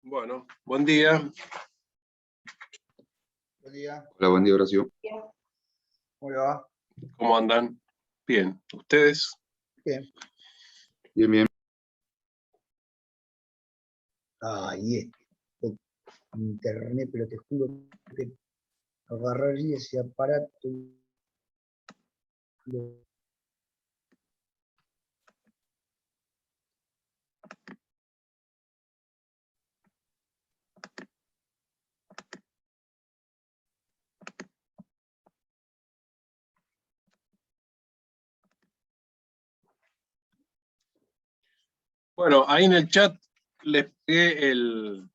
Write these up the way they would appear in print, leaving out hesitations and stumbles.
Bueno, buen día. Buen día. Hola, buen día, Horacio. ¿Cómo le va? ¿Cómo andan? Bien. ¿Ustedes? Bien. Bien, bien. Ay, internet, pero te juro que agarraría ese aparato. Bueno, ahí en el chat les pegué el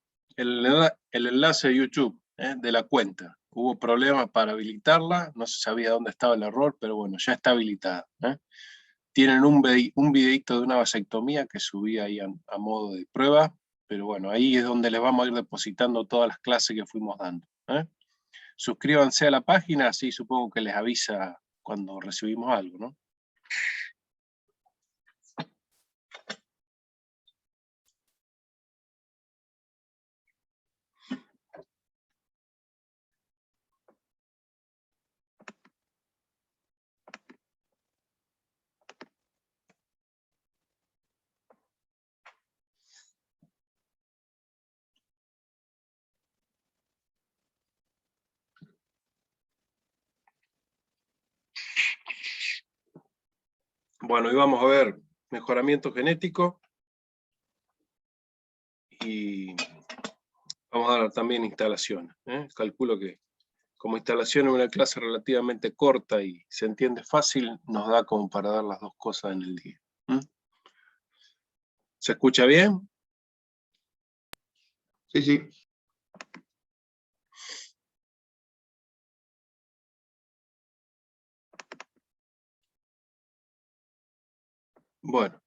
enlace de YouTube de la cuenta. Hubo problemas para habilitarla, no se sabía dónde estaba el error, pero bueno, ya está habilitada. Tienen un videito de una vasectomía que subí ahí a modo de prueba, pero bueno, ahí es donde les vamos a ir depositando todas las clases que fuimos dando. Suscríbanse a la página, así supongo que les avisa cuando recibimos algo, ¿no? Bueno, y vamos a ver mejoramiento genético y vamos a dar también instalaciones. Calculo que como instalación en una clase relativamente corta y se entiende fácil, nos da como para dar las dos cosas en el día. ¿Se escucha bien? Sí, sí. Bueno.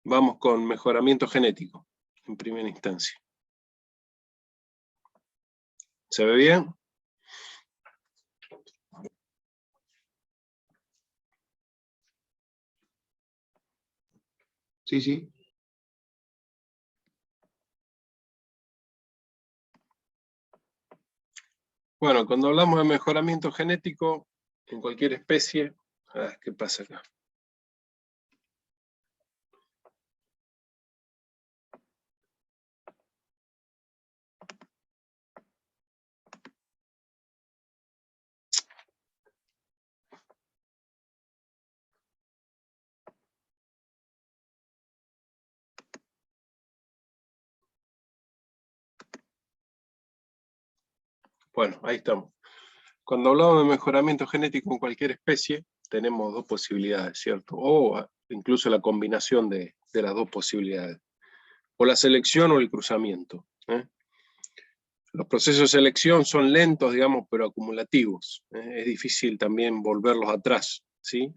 Vamos con mejoramiento genético, en primera instancia. ¿Se ve bien? Sí, sí. Bueno, cuando hablamos de mejoramiento genético, en cualquier especie, ¿qué pasa acá? Bueno, ahí estamos. Cuando hablamos de mejoramiento genético en cualquier especie, tenemos dos posibilidades, ¿cierto? O incluso la combinación de las dos posibilidades. O la selección o el cruzamiento. Los procesos de selección son lentos, digamos, pero acumulativos. Es difícil también volverlos atrás, ¿sí?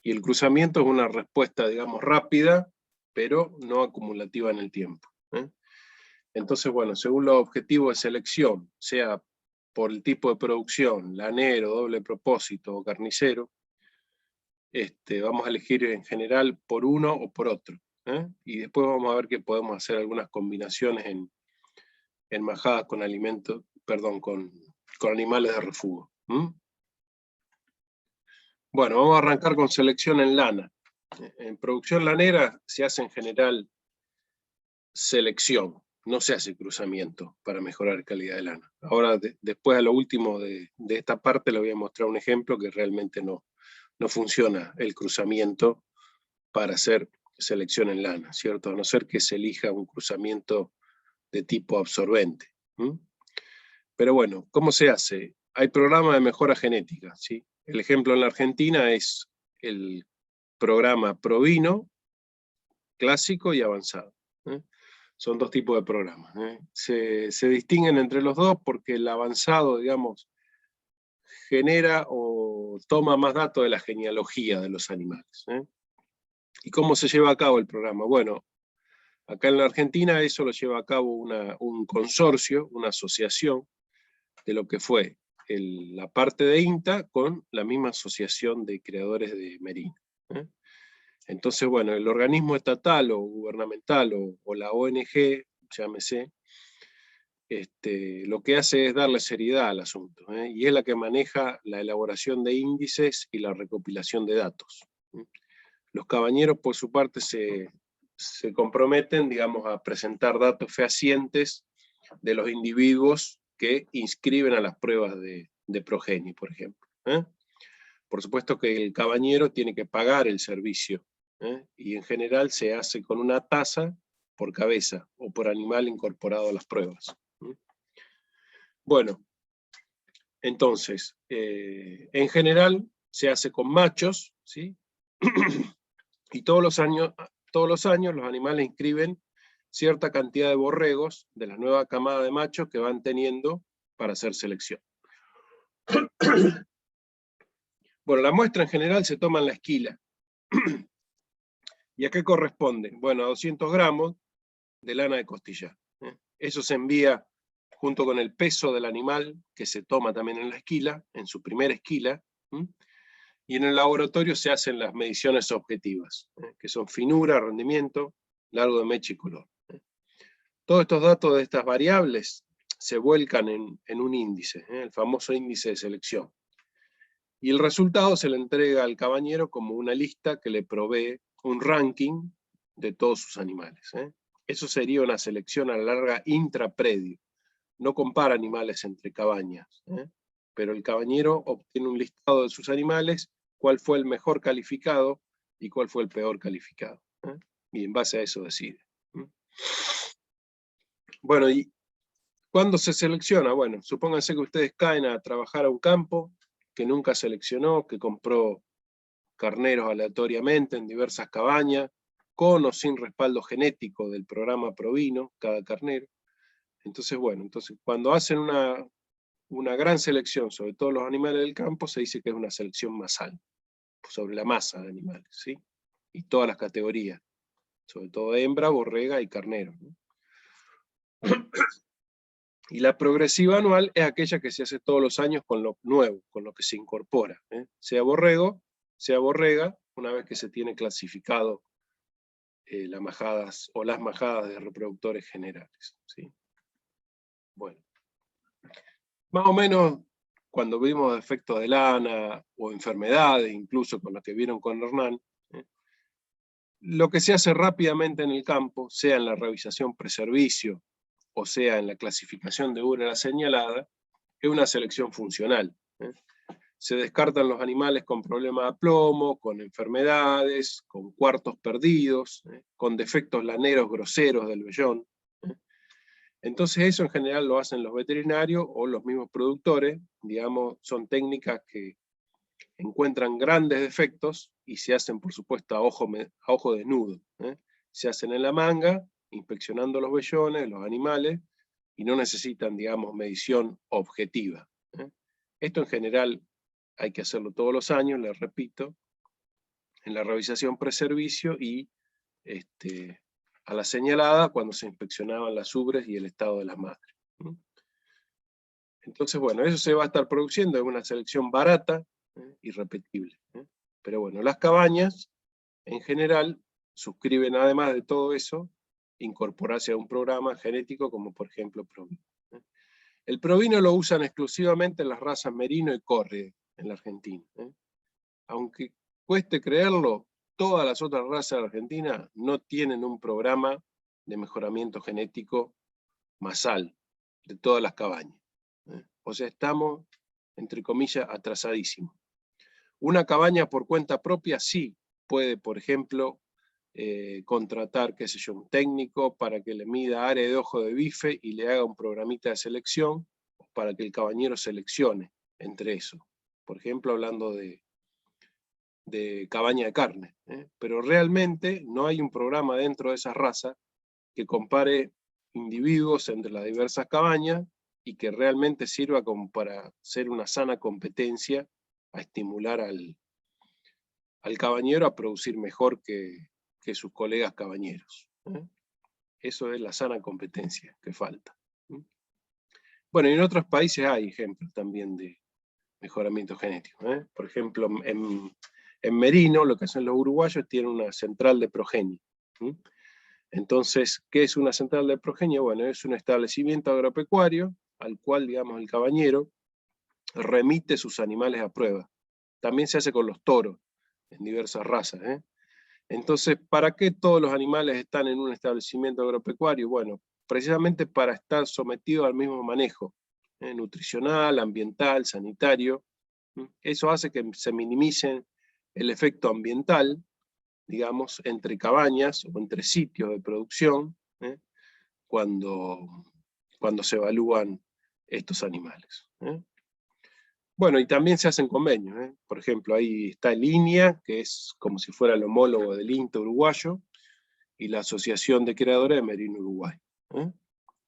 Y el cruzamiento es una respuesta, digamos, rápida, pero no acumulativa en el tiempo. Entonces, bueno, según los objetivos de selección, sea por el tipo de producción, lanero, doble propósito o carnicero, vamos a elegir en general por uno o por otro. Y después vamos a ver que podemos hacer algunas combinaciones en majadas con alimentos, perdón, con animales de refugio. Bueno, vamos a arrancar con selección en lana. En producción lanera se hace en general selección, no se hace cruzamiento para mejorar calidad de lana. Ahora, después a lo último de esta parte, le voy a mostrar un ejemplo que realmente no funciona el cruzamiento para hacer selección en lana, ¿cierto? A no ser que se elija un cruzamiento de tipo absorbente. Pero bueno, ¿cómo se hace? Hay programas de mejora genética, ¿sí? El ejemplo en la Argentina es el programa Provino, clásico y avanzado. Son dos tipos de programas. Se distinguen entre los dos porque el avanzado, digamos, genera o toma más datos de la genealogía de los animales. ¿Y cómo se lleva a cabo el programa? Bueno, acá en la Argentina eso lo lleva a cabo un consorcio, una asociación, de lo que fue la parte de INTA con la misma asociación de creadores de merino. Entonces, bueno, el organismo estatal o gubernamental o la ONG, llámese, lo que hace es darle seriedad al asunto, y es la que maneja la elaboración de índices y la recopilación de datos. Los cabañeros, por su parte, se comprometen, digamos, a presentar datos fehacientes de los individuos que inscriben a las pruebas de progenie, por ejemplo. Por supuesto que el cabañero tiene que pagar el servicio, y en general se hace con una tasa por cabeza o por animal incorporado a las pruebas. Bueno, entonces, en general se hace con machos, ¿sí? Y todos los años los animales inscriben cierta cantidad de borregos de la nueva camada de machos que van teniendo para hacer selección. Bueno, la muestra en general se toma en la esquila. ¿Y a qué corresponde? Bueno, a 200 gramos de lana de costilla. Eso se envía junto con el peso del animal, que se toma también en la esquila, en su primera esquila, y en el laboratorio se hacen las mediciones objetivas, que son finura, rendimiento, largo de mecha y color. Todos estos datos de estas variables se vuelcan en un índice, el famoso índice de selección. Y el resultado se le entrega al cabañero como una lista que le provee un ranking de todos sus animales. Eso sería una selección a la larga intrapredio. No compara animales entre cabañas, pero el cabañero obtiene un listado de sus animales, cuál fue el mejor calificado y cuál fue el peor calificado. Y en base a eso decide. Bueno, ¿y cuándo se selecciona? Bueno, supónganse que ustedes caen a trabajar a un campo que nunca seleccionó, que compró carneros aleatoriamente en diversas cabañas, con o sin respaldo genético del programa Provino, cada carnero. Entonces, bueno, cuando hacen una gran selección sobre todos los animales del campo, se dice que es una selección masal, sobre la masa de animales, ¿sí? Y todas las categorías, sobre todo hembra, borrega y carnero, ¿no? Y la progresiva anual es aquella que se hace todos los años con lo nuevo, con lo que se incorpora, sea borrego, sea borrega, una vez que se tiene clasificado las majadas o las majadas de reproductores generales, ¿sí? Bueno, más o menos cuando vimos efectos de lana o enfermedades, incluso con lo que vieron con Hernán, lo que se hace rápidamente en el campo, sea en la revisación preservicio o sea en la clasificación de urea señalada, es una selección funcional. Se descartan los animales con problemas de plomo, con enfermedades, con cuartos perdidos, con defectos laneros groseros del vellón. Entonces eso en general lo hacen los veterinarios o los mismos productores, digamos, son técnicas que encuentran grandes defectos y se hacen, por supuesto, a ojo desnudo. Se hacen en la manga, inspeccionando los vellones, los animales, y no necesitan, digamos, medición objetiva. Esto en general hay que hacerlo todos los años, les repito, en la revisación preservicio y a la señalada cuando se inspeccionaban las ubres y el estado de las madres. Entonces, bueno, eso se va a estar produciendo en una selección barata, irrepetible. Pero bueno, las cabañas, en general, suscriben además de todo eso, incorporarse a un programa genético como por ejemplo Provino. El Provino lo usan exclusivamente en las razas Merino y Corre en la Argentina. Aunque cueste creerlo, todas las otras razas de Argentina no tienen un programa de mejoramiento genético masal de todas las cabañas. O sea, estamos, entre comillas, atrasadísimos. Una cabaña por cuenta propia sí puede, por ejemplo, contratar, qué sé yo, un técnico para que le mida área de ojo de bife y le haga un programita de selección para que el cabañero seleccione entre eso. Por ejemplo, hablando de cabaña de carne. Pero realmente no hay un programa dentro de esa raza que compare individuos entre las diversas cabañas y que realmente sirva como para ser una sana competencia a estimular al cabañero a producir mejor que sus colegas cabañeros. Eso es la sana competencia que falta. Bueno, y en otros países hay ejemplos también de mejoramiento genético. Por ejemplo, en En Merino, lo que hacen los uruguayos, tienen una central de progenie. Entonces, ¿qué es una central de progenie? Bueno, es un establecimiento agropecuario al cual, digamos, el cabañero remite sus animales a prueba. También se hace con los toros, en diversas razas. Entonces, ¿para qué todos los animales están en un establecimiento agropecuario? Bueno, precisamente para estar sometidos al mismo manejo, nutricional, ambiental, sanitario. Eso hace que se minimice el efecto ambiental, digamos, entre cabañas o entre sitios de producción, cuando se evalúan estos animales. Bueno, y también se hacen convenios. Por ejemplo, ahí está el INIA, que es como si fuera el homólogo del INTA uruguayo, y la Asociación de Criadores de Merino Uruguay.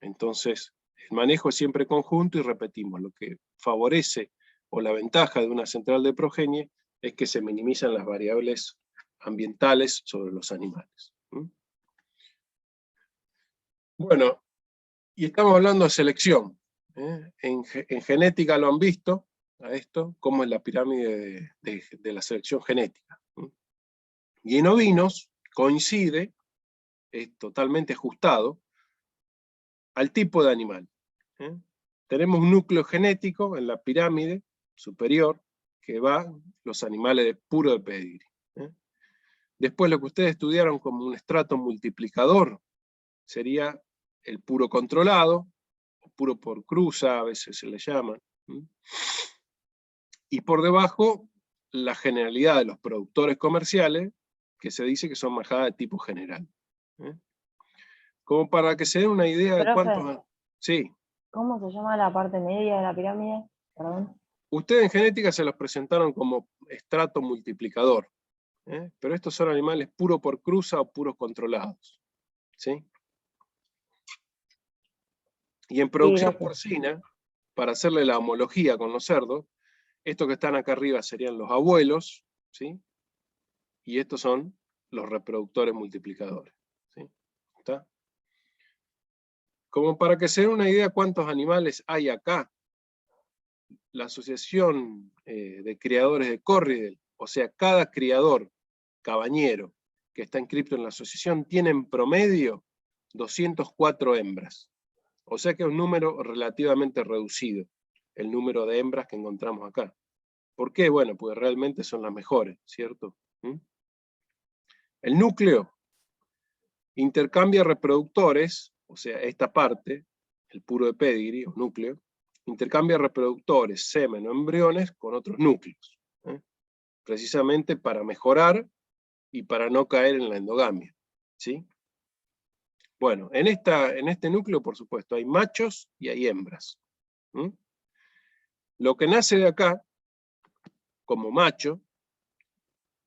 Entonces, el manejo es siempre conjunto y repetimos, lo que favorece o la ventaja de una central de progenie es que se minimizan las variables ambientales sobre los animales. Bueno, y estamos hablando de selección. En genética lo han visto, a esto, cómo es la pirámide de la selección genética. Y en ovinos coincide, es totalmente ajustado, al tipo de animal. Tenemos un núcleo genético en la pirámide superior, que va los animales puro de pedigrí. Después lo que ustedes estudiaron como un estrato multiplicador, sería el puro controlado, o puro por cruza, a veces se le llama. Y por debajo, la generalidad de los productores comerciales, que se dice que son majadas de tipo general. Como para que se den una idea de Profe, cuántos... Sí. ¿cómo se llama la parte media de la pirámide? Perdón. Ustedes en genética se los presentaron como estrato multiplicador, pero estos son animales puros por cruza o puros controlados. ¿Sí? Y en producción Sí, porcina, para hacerle la homología con los cerdos, estos que están acá arriba serían los abuelos, ¿sí? Y estos son los reproductores multiplicadores. ¿Sí? ¿Está? Como para que se den una idea cuántos animales hay acá, la Asociación de Criadores de Corriedale, o sea, cada criador cabañero que está inscrito en la asociación tiene en promedio 204 hembras. O sea que es un número relativamente reducido, el número de hembras que encontramos acá. ¿Por qué? Bueno, porque realmente son las mejores, ¿cierto? El núcleo intercambia reproductores, o sea, esta parte, el puro de pedigree o núcleo, intercambia reproductores, semen o embriones con otros núcleos, precisamente para mejorar y para no caer en la endogamia. ¿Sí? Bueno, en este núcleo, por supuesto, hay machos y hay hembras. Lo que nace de acá, como macho,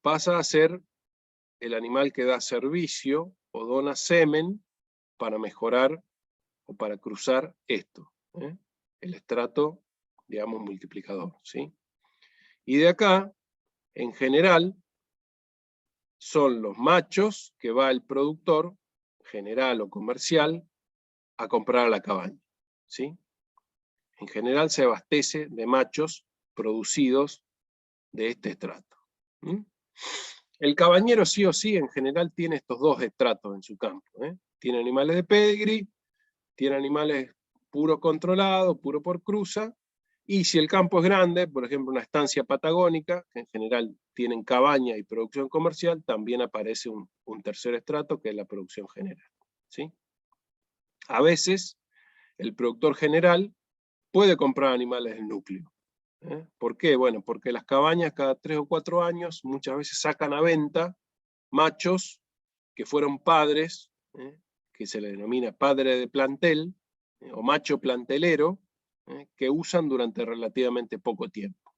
pasa a ser el animal que da servicio o dona semen para mejorar o para cruzar esto, el estrato, digamos, multiplicador. ¿Sí? Y de acá, en general, son los machos que va el productor, general o comercial, a comprar a la cabaña. ¿Sí? En general se abastece de machos producidos de este estrato. El cabañero sí o sí en general tiene estos dos estratos en su campo. Tiene animales de pedigree, tiene animales puro controlado, puro por cruza, y si el campo es grande, por ejemplo una estancia patagónica, que en general tienen cabaña y producción comercial, también aparece un tercer estrato que es la producción general. ¿Sí? A veces el productor general puede comprar animales del núcleo. ¿Por qué? Bueno, porque las cabañas cada 3 o 4 años muchas veces sacan a venta machos que fueron padres, que se le denomina padre de plantel, o macho plantelero, que usan durante relativamente poco tiempo.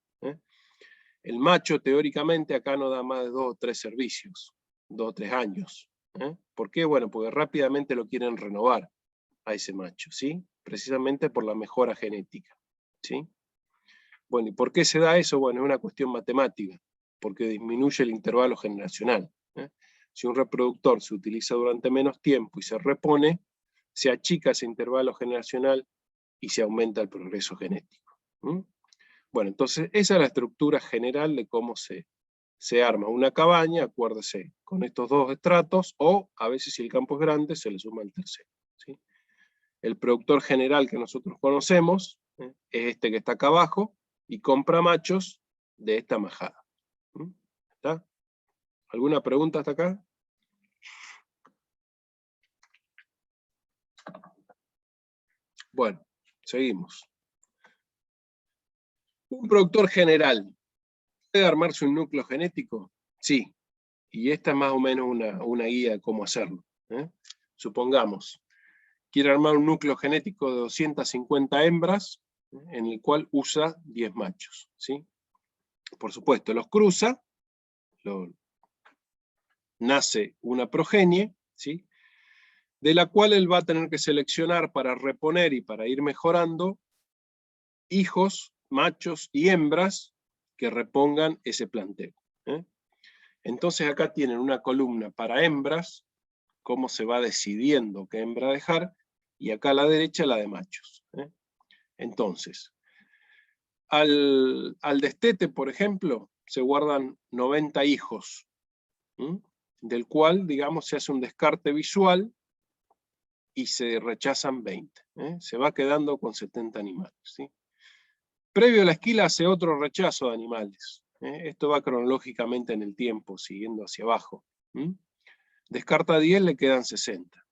El macho teóricamente acá no da más de 2 o 3 servicios, 2 o 3 años. ¿Por qué? Bueno, porque rápidamente lo quieren renovar a ese macho, ¿sí? Precisamente por la mejora genética, ¿sí? Bueno, ¿y por qué se da eso? Bueno, es una cuestión matemática, porque disminuye el intervalo generacional. Si un reproductor se utiliza durante menos tiempo y se repone, se achica ese intervalo generacional y se aumenta el progreso genético. Bueno, entonces esa es la estructura general de cómo se se arma una cabaña, acuérdese, con estos dos estratos, o a veces si el campo es grande, se le suma el tercero, ¿sí? El productor general que nosotros conocemos es este que está acá abajo, y compra machos de esta majada. ¿Está? ¿Alguna pregunta hasta acá? Bueno, seguimos. ¿Un productor general puede armarse un núcleo genético? Sí, y esta es más o menos una guía de cómo hacerlo. Supongamos, quiere armar un núcleo genético de 250 hembras, en el cual usa 10 machos, ¿sí? Por supuesto, los cruza, nace una progenie, ¿sí? De la cual él va a tener que seleccionar para reponer y para ir mejorando hijos, machos y hembras que repongan ese planteo. Entonces acá tienen una columna para hembras, cómo se va decidiendo qué hembra dejar, y acá a la derecha la de machos. Entonces, al destete, por ejemplo, se guardan 90 hijos, del cual, digamos, se hace un descarte visual y se rechazan 20. Se va quedando con 70 animales, ¿sí? Previo a la esquila hace otro rechazo de animales. Esto va cronológicamente en el tiempo, siguiendo hacia abajo. Descarta 10, le quedan 60.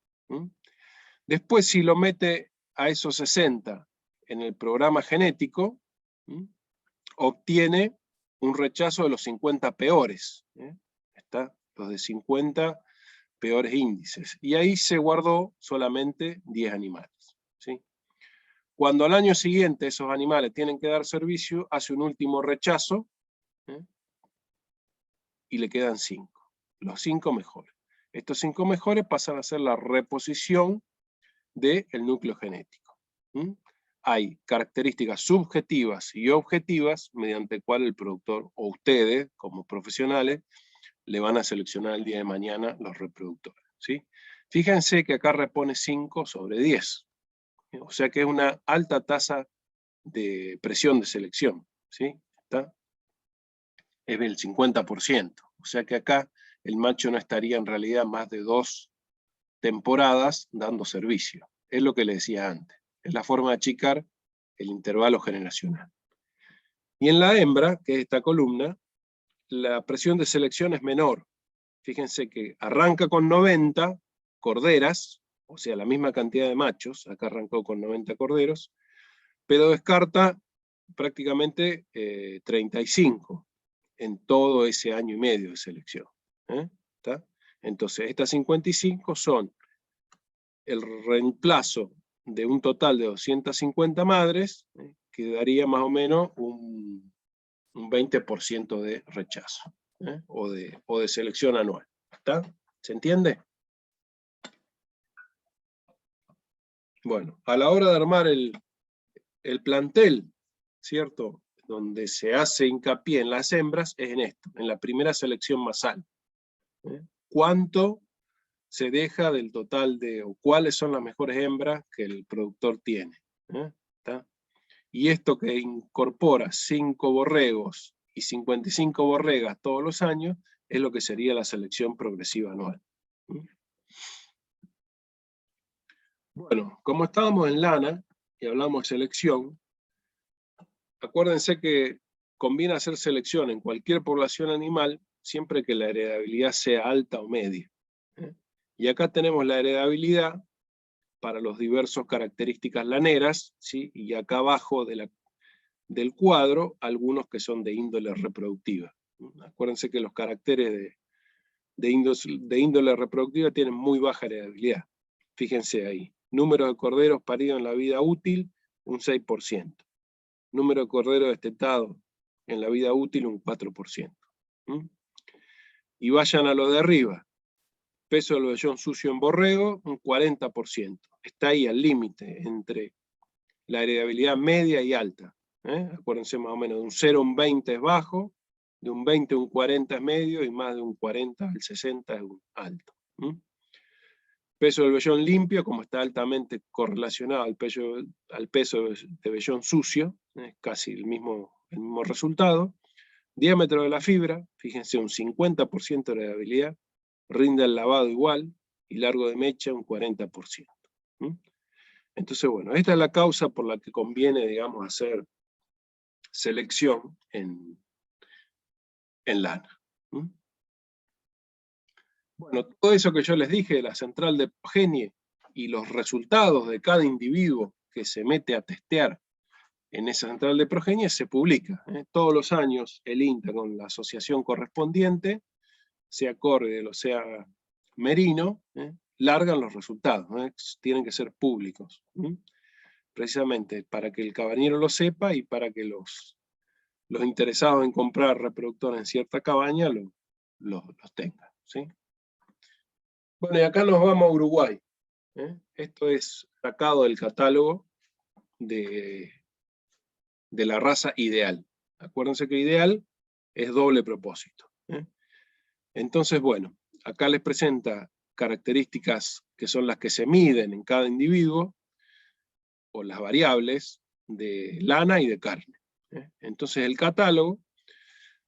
Después, si lo mete a esos 60 en el programa genético, obtiene un rechazo de los 50 peores. Está, los de 50 peores índices. Y ahí se guardó solamente 10 animales. ¿Sí? Cuando al año siguiente esos animales tienen que dar servicio, hace un último rechazo, y le quedan 5. Los 5 mejores. Estos 5 mejores pasan a ser la reposición del núcleo genético. Hay características subjetivas y objetivas mediante el cual el productor, o ustedes, como profesionales, le van a seleccionar el día de mañana los reproductores, ¿sí? Fíjense que acá repone 5 sobre 10. O sea que es una alta tasa de presión de selección, ¿sí? ¿Está? Es del 50%. O sea que acá el macho no estaría en realidad más de 2 temporadas dando servicio. Es lo que le decía antes. Es la forma de achicar el intervalo generacional. Y en la hembra, que es esta columna, la presión de selección es menor. Fíjense que arranca con 90 corderas, o sea, la misma cantidad de machos, acá arrancó con 90 corderos, pero descarta prácticamente 35 en todo ese año y medio de selección. ¿Está? Entonces, estas 55 son el reemplazo de un total de 250 madres, que daría más o menos un 20% de rechazo, o de selección anual. ¿Está? ¿Se entiende? Bueno, a la hora de armar el plantel, ¿cierto? Donde se hace hincapié en las hembras, es en esto, en la primera selección masal. ¿Cuánto se deja del total de, o cuáles son las mejores hembras que el productor tiene? ¿Está? Y esto que incorpora 5 borregos y 55 borregas todos los años, es lo que sería la selección progresiva anual. Bueno, como estábamos en lana, y hablamos de selección, acuérdense que conviene hacer selección en cualquier población animal, siempre que la heredabilidad sea alta o media. Y acá tenemos la heredabilidad para los diversos características laneras, ¿sí? Y acá abajo del cuadro, algunos que son de índole reproductiva. Acuérdense que los caracteres de índole reproductiva tienen muy baja heredabilidad. Fíjense ahí. Número de corderos paridos en la vida útil, un 6%. Número de corderos destetados en la vida útil, un 4%. Y vayan a lo de arriba. Peso del vellón sucio en borrego, un 40%. Está ahí al límite entre la heredabilidad media y alta. Acuérdense más o menos, de un 0 a un 20 es bajo, de un 20 a un 40 es medio, y más de un 40 al 60 es un alto. Peso del vellón limpio, como está altamente correlacionado al peso de vellón sucio, casi el mismo resultado, Diámetro de la fibra, fíjense, un 50% de variabilidad, rinde el lavado igual, y largo de mecha un 40%. Entonces, bueno, esta es la causa por la que conviene, digamos, hacer selección en lana. Bueno, todo eso que yo les dije de la central de progenie y los resultados de cada individuo que se mete a testear en esa central de progenie se publica. Todos los años el INTA con la asociación correspondiente, sea Cordel o sea Merino, largan los resultados, tienen que ser públicos. Precisamente para que el cabañero lo sepa y para que los interesados en comprar reproductores en cierta cabaña los tengan. ¿Sí? Bueno, y acá nos vamos a Uruguay. Esto es sacado del catálogo de la raza ideal. Acuérdense que ideal es doble propósito. Entonces, bueno, acá les presenta características que son las que se miden en cada individuo, o las variables de lana y de carne. Entonces el catálogo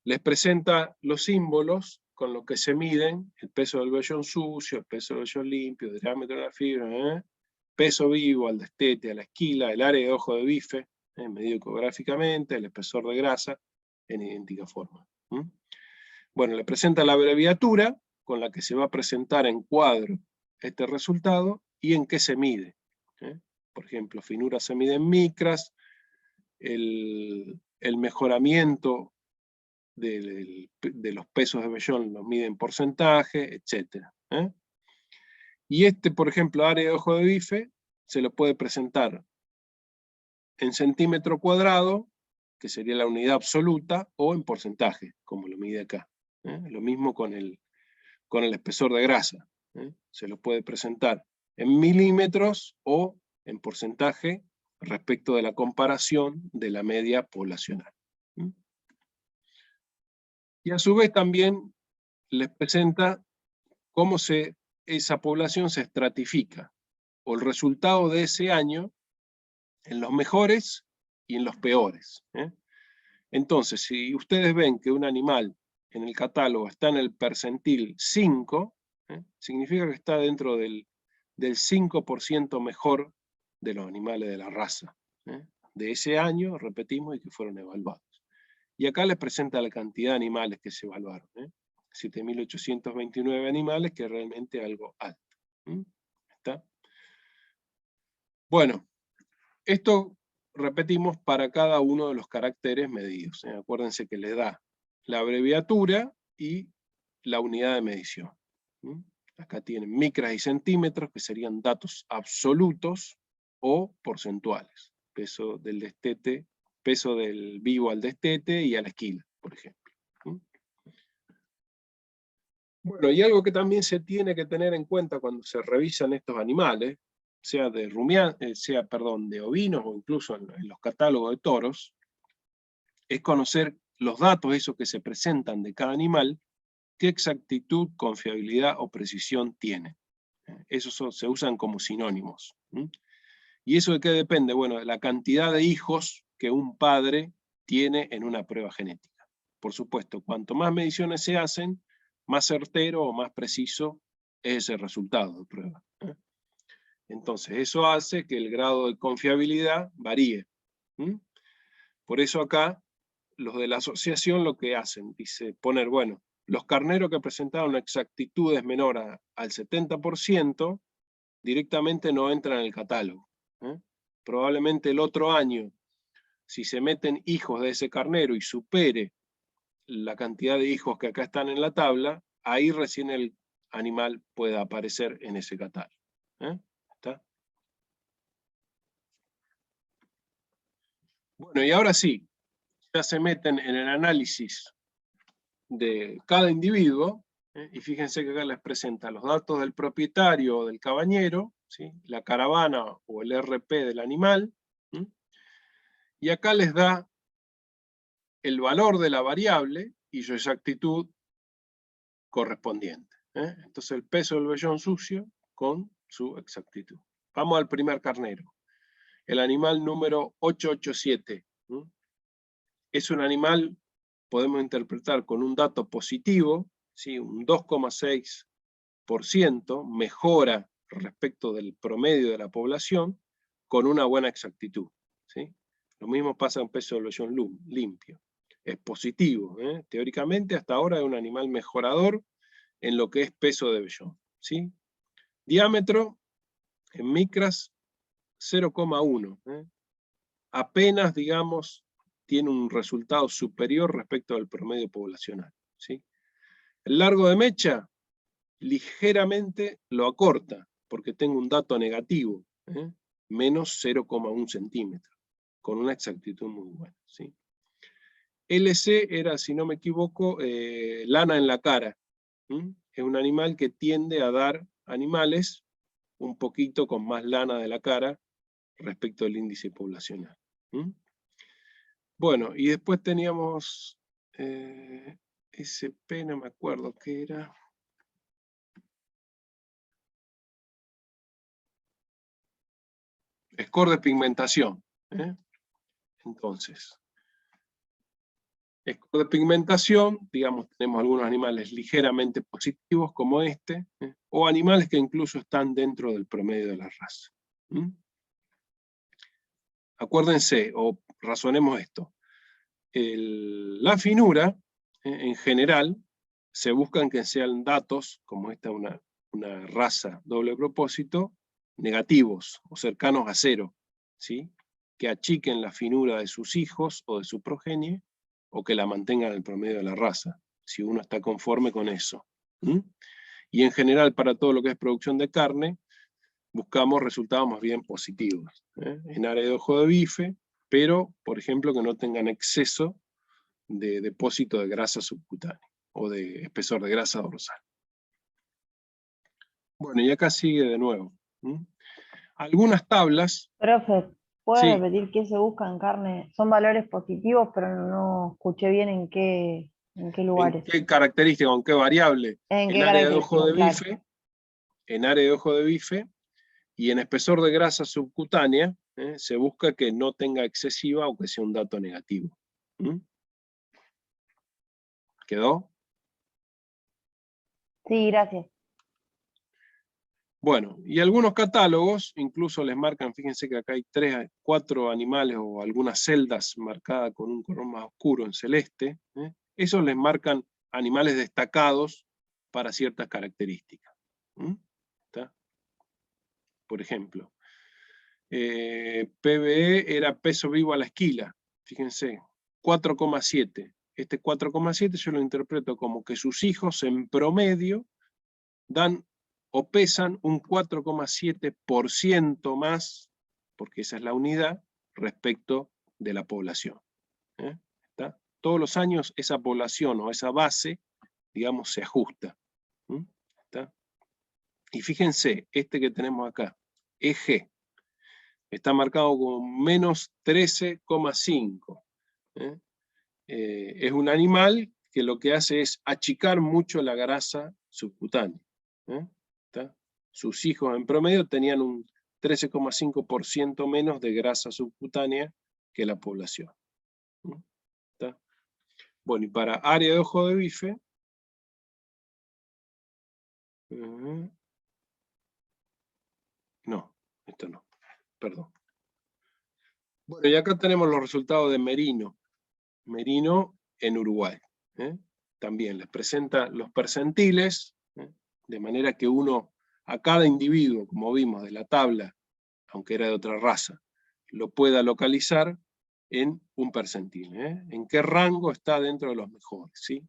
les presenta los símbolos con los que se miden el peso del vellón sucio, el peso del vellón limpio, el diámetro de la fibra, peso vivo al destete, a la esquila, el área de ojo de bife, medido ecográficamente, el espesor de grasa, en idéntica forma. Bueno, le presenta la abreviatura con la que se va a presentar en cuadro este resultado y en qué se mide. Por ejemplo, finura se mide en micras, el mejoramiento de los pesos de vellón los mide en porcentaje, etc. Y este, por ejemplo, área de ojo de bife, se lo puede presentar en centímetro cuadrado, que sería la unidad absoluta, o en porcentaje, como lo mide acá. Lo mismo con el espesor de grasa. Se lo puede presentar en milímetros o en porcentaje respecto de la comparación de la media poblacional. Y a su vez también les presenta cómo esa población se estratifica, o el resultado de ese año en los mejores y en los peores. Entonces, si ustedes ven que un animal en el catálogo está en el percentil 5, significa que está dentro del 5% mejor de los animales de la raza. De ese año, repetimos, y que fueron evaluados. Y acá les presenta la cantidad de animales que se evaluaron. 7.829 animales, que es realmente algo alto. ¿Está? Bueno, esto repetimos para cada uno de los caracteres medidos. Acuérdense que les da la abreviatura y la unidad de medición. Acá tienen micras y centímetros, que serían datos absolutos o porcentuales. Peso del destete, peso del vivo al destete y a la esquila, por ejemplo. Bueno, y algo que también se tiene que tener en cuenta cuando se revisan estos animales, sea de ovinos o incluso en los catálogos de toros, es conocer los datos esos que se presentan de cada animal, qué exactitud, confiabilidad o precisión tiene. Esos se usan como sinónimos. ¿Y eso de qué depende? Bueno, de la cantidad de hijos que un padre tiene en una prueba genética. Por supuesto, cuanto más mediciones se hacen, más certero o más preciso es ese resultado de prueba. Entonces, eso hace que el grado de confiabilidad varíe. Por eso acá, los de la asociación lo que hacen, dice, poner, bueno, los carneros que presentaron exactitudes menor al 70%, directamente no entran en el catálogo. Probablemente el otro año, si se meten hijos de ese carnero y supere la cantidad de hijos que acá están en la tabla, ahí recién el animal pueda aparecer en ese catálogo. ¿Está? Bueno, y ahora sí, ya se meten en el análisis de cada individuo, y fíjense que acá les presenta los datos del propietario o del cabañero, ¿sí? La caravana o el RP del animal, y acá les da el valor de la variable y su exactitud correspondiente. Entonces el peso del vellón sucio con su exactitud. Vamos al primer carnero. El animal número 887. Es un animal podemos interpretar con un dato positivo, ¿sí? Un 2,6% mejora respecto del promedio de la población con una buena exactitud, ¿sí? Lo mismo pasa en peso de evolución limpio. Es positivo, ¿eh? Teóricamente hasta ahora es un animal mejorador en lo que es peso de vellón, ¿sí? Diámetro en micras 0,1, ¿eh? Apenas, digamos, tiene un resultado superior respecto al promedio poblacional, ¿sí? El largo de mecha ligeramente lo acorta, porque tengo un dato negativo, ¿eh? Menos 0,1 centímetro, con una exactitud muy buena, ¿sí? LC era, si no me equivoco, lana en la cara. Es un animal que tiende a dar animales un poquito con más lana de la cara respecto al índice poblacional. Bueno, y después teníamos SP, no me acuerdo qué era. Score de pigmentación. Entonces, score de pigmentación, digamos, tenemos algunos animales ligeramente positivos como este, o animales que incluso están dentro del promedio de la raza. Acuérdense, o razonemos esto. La finura, en general, se buscan que sean datos, como esta una raza doble propósito, negativos o cercanos a cero, ¿sí? Que achiquen la finura de sus hijos o de su progenie, o que la mantengan en el promedio de la raza, si uno está conforme con eso. Y en general, para todo lo que es producción de carne, buscamos resultados más bien positivos, en área de ojo de bife, pero, por ejemplo, que no tengan exceso de depósito de grasa subcutánea, o de espesor de grasa dorsal. Bueno, y acá sigue de nuevo. Algunas tablas... Profe, ¿puede Sí, repetir qué se busca en carne? Son valores positivos, pero no escuché bien en qué ¿en lugares. qué característica, en qué variable? ¿En En qué área de ojo de características? bife, Claro. en área de ojo de bife, y en espesor de grasa subcutánea, se busca que no tenga excesiva o que sea un dato negativo. ¿Quedó? Sí, gracias. Bueno, y algunos catálogos incluso les marcan, fíjense que acá hay 4 animales o algunas celdas marcadas con un color más oscuro en celeste. Esos les marcan animales destacados para ciertas características. ¿Está? Por ejemplo, PBE era peso vivo a la esquila, fíjense, 4,7. Este 4,7 yo lo interpreto como que sus hijos en promedio dan o pesan un 4,7% más, porque esa es la unidad, respecto de la población. ¿Está? Todos los años esa población o esa base, digamos, se ajusta. ¿Está? Y fíjense, este que tenemos acá, EG, está marcado con menos 13,5. Es un animal que lo que hace es achicar mucho la grasa subcutánea. ¿Está? Sus hijos en promedio tenían un 13,5% menos de grasa subcutánea que la población. ¿Está? Bueno, y para área de ojo de bife, no, esto no, perdón. Bueno, y acá tenemos los resultados de Merino. Merino en Uruguay. También les presenta los percentiles, de manera que uno, a cada individuo, como vimos de la tabla, aunque era de otra raza, lo pueda localizar en un percentil. En qué rango está dentro de los mejores. ¿Sí?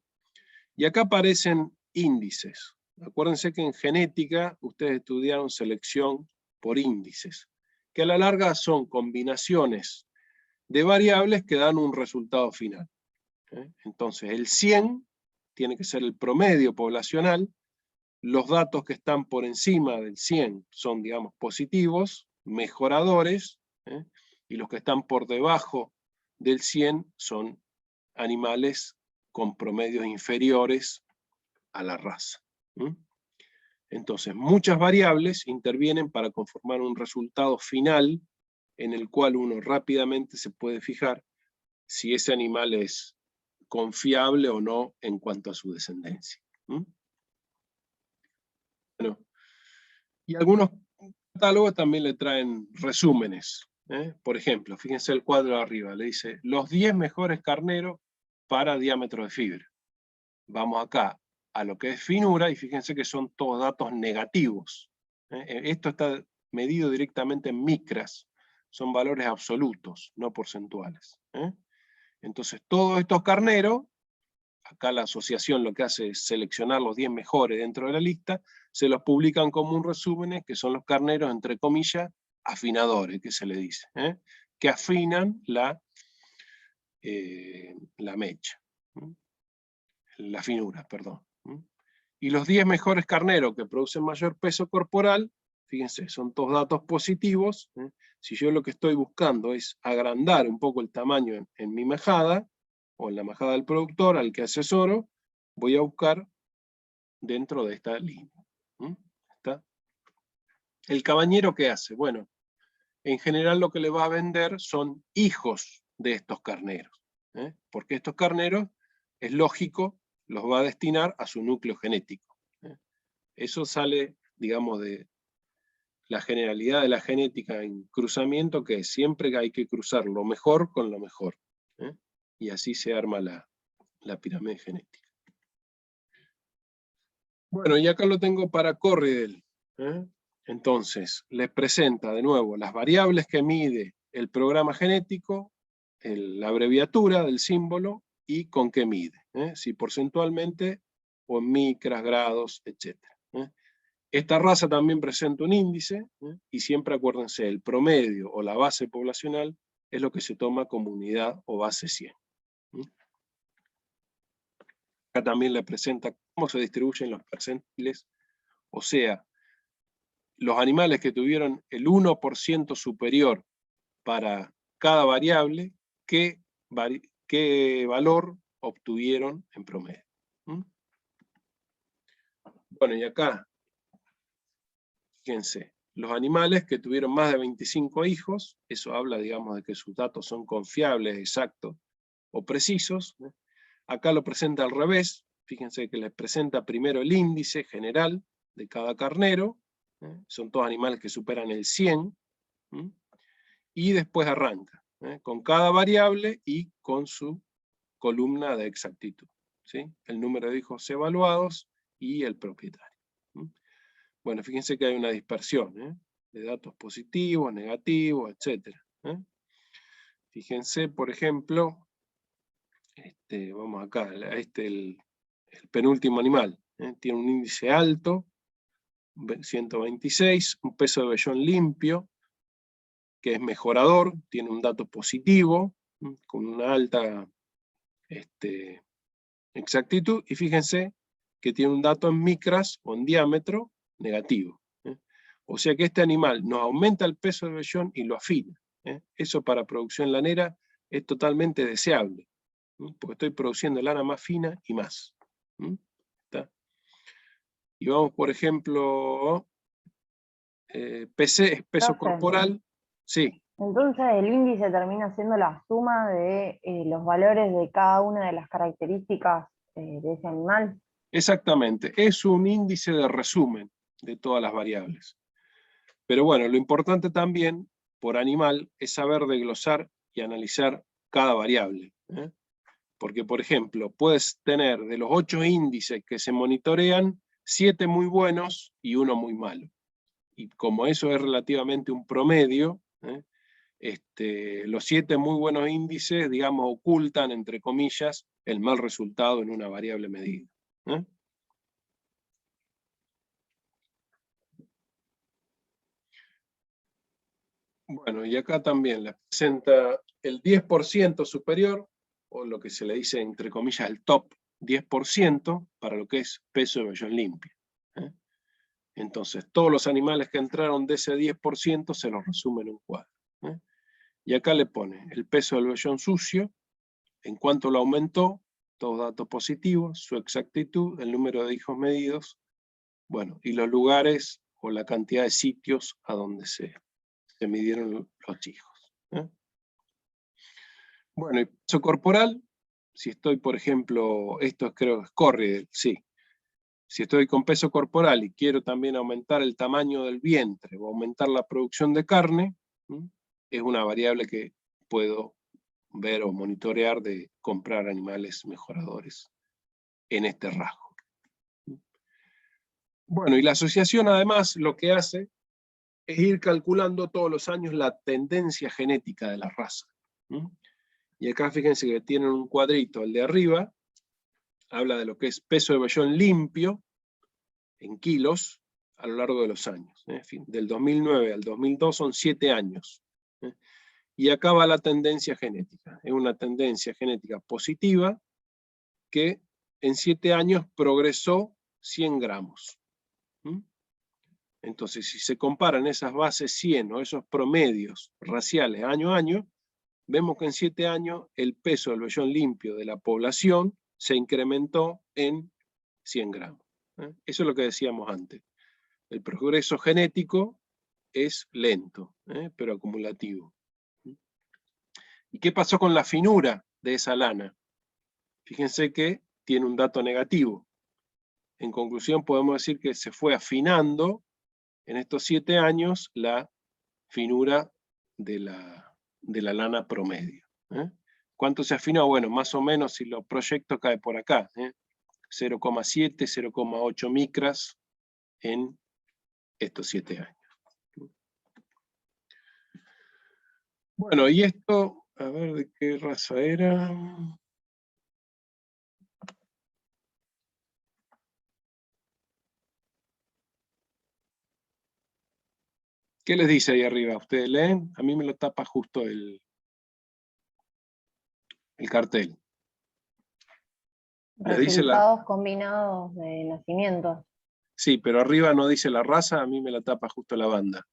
Y acá aparecen índices. Acuérdense que en genética ustedes estudiaron selección por índices, que a la larga son combinaciones de variables que dan un resultado final. Entonces, el 100 tiene que ser el promedio poblacional, los datos que están por encima del 100 son, digamos, positivos, mejoradores, y los que están por debajo del 100 son animales con promedios inferiores a la raza. Entonces, muchas variables intervienen para conformar un resultado final en el cual uno rápidamente se puede fijar si ese animal es confiable o no en cuanto a su descendencia. Bueno, y algunos catálogos también le traen resúmenes. Por ejemplo, fíjense el cuadro de arriba, le dice los 10 mejores carneros para diámetro de fibra. Vamos acá a lo que es finura, y fíjense que son todos datos negativos. Esto está medido directamente en micras, son valores absolutos, no porcentuales. Entonces todos estos carneros, acá la asociación lo que hace es seleccionar los 10 mejores dentro de la lista, se los publican como un resumen, que son los carneros, entre comillas, afinadores, que se le dice, que afinan la mecha, la finura, perdón. Y los 10 mejores carneros que producen mayor peso corporal, fíjense, son todos datos positivos. Si yo lo que estoy buscando es agrandar un poco el tamaño en mi majada, o en la majada del productor al que asesoro, voy a buscar dentro de esta línea. ¿Está? ¿El cabañero qué hace? Bueno, en general lo que le va a vender son hijos de estos carneros, porque estos carneros, es lógico, los va a destinar a su núcleo genético. Eso sale, digamos, de la generalidad de la genética en cruzamiento, que siempre hay que cruzar lo mejor con lo mejor. Y así se arma la pirámide genética. Bueno, y acá lo tengo para Corriedel. Entonces, les presenta de nuevo las variables que mide el programa genético, la abreviatura del símbolo, y con qué mide, si porcentualmente o en micras, grados, etc. Esta raza también presenta un índice, y siempre acuérdense, el promedio o la base poblacional es lo que se toma como unidad o base 100. Acá también le presenta cómo se distribuyen los percentiles, o sea, los animales que tuvieron el 1% superior para cada variable, qué valor obtuvieron en promedio. Bueno, y acá, fíjense, los animales que tuvieron más de 25 hijos, eso habla, digamos, de que sus datos son confiables, exactos o precisos. Acá lo presenta al revés, fíjense que les presenta primero el índice general de cada carnero, son todos animales que superan el 100, y después arranca, con cada variable y con su columna de exactitud, ¿sí? El número de hijos evaluados y el propietario. Bueno, fíjense que hay una dispersión, de datos positivos, negativos, etc. Fíjense, por ejemplo, vamos acá, el penúltimo animal, tiene un índice alto, 126, un peso de vellón limpio, que es mejorador, tiene un dato positivo, con una alta exactitud, y fíjense que tiene un dato en micras o en diámetro negativo. O sea que este animal nos aumenta el peso de vellón y lo afina. Eso para producción lanera es totalmente deseable, porque estoy produciendo lana más fina y más. ¿Está? Y vamos, por ejemplo, PC es peso corporal. Sí. Entonces el índice termina siendo la suma de los valores de cada una de las características de ese animal. Exactamente, es un índice de resumen de todas las variables. Pero bueno, lo importante también, por animal, es saber desglosar y analizar cada variable. Porque, por ejemplo, puedes tener de los 8 índices que se monitorean, 7 muy buenos y 1 muy malo. Y como eso es relativamente un promedio, los 7 muy buenos índices, digamos, ocultan, entre comillas, el mal resultado en una variable medida. Bueno, y acá también les presenta el 10% superior, o lo que se le dice, entre comillas, el top 10%, para lo que es peso de vellón limpio. Entonces, todos los animales que entraron de ese 10% se los resume en un cuadro. Y acá le pone el peso del vellón sucio, en cuánto lo aumentó, todos datos positivos, su exactitud, el número de hijos medidos, bueno, y los lugares o la cantidad de sitios a donde se midieron los hijos. Bueno, y peso corporal, Si estoy, por ejemplo, esto creo que es Corriedale, sí. Si estoy con peso corporal y quiero también aumentar el tamaño del vientre o aumentar la producción de carne, es una variable que puedo ver o monitorear de comprar animales mejoradores en este rasgo. Bueno, y la asociación además lo que hace es ir calculando todos los años la tendencia genética de la raza. Y acá fíjense que tienen un cuadrito, el de arriba, habla de lo que es peso de vellón limpio, en kilos, a lo largo de los años. En fin, del 2009 al 2002 son 7 años. Y acá va la tendencia genética. Es una tendencia genética positiva que en 7 años progresó 100 gramos. Entonces, si se comparan esas bases 100 o esos promedios raciales año a año, vemos que en 7 años el peso del vellón limpio de la población se incrementó en 100 gramos. Eso es lo que decíamos antes. El progreso genético es lento, pero acumulativo. ¿Y qué pasó con la finura de esa lana? Fíjense que tiene un dato negativo. En conclusión, podemos decir que se fue afinando en estos 7 años la finura de la lana promedio. ¿Cuánto se afinó? Bueno, más o menos, si lo proyecto, cae por acá. 0,7, 0,8 micras en estos 7 años. Bueno, y esto, a ver de qué raza era. ¿Qué les dice ahí arriba? ¿Ustedes leen? A mí me lo tapa justo el cartel. Les dice Resultados combinados de nacimientos. Sí, pero arriba no dice la raza, a mí me la tapa justo la banda.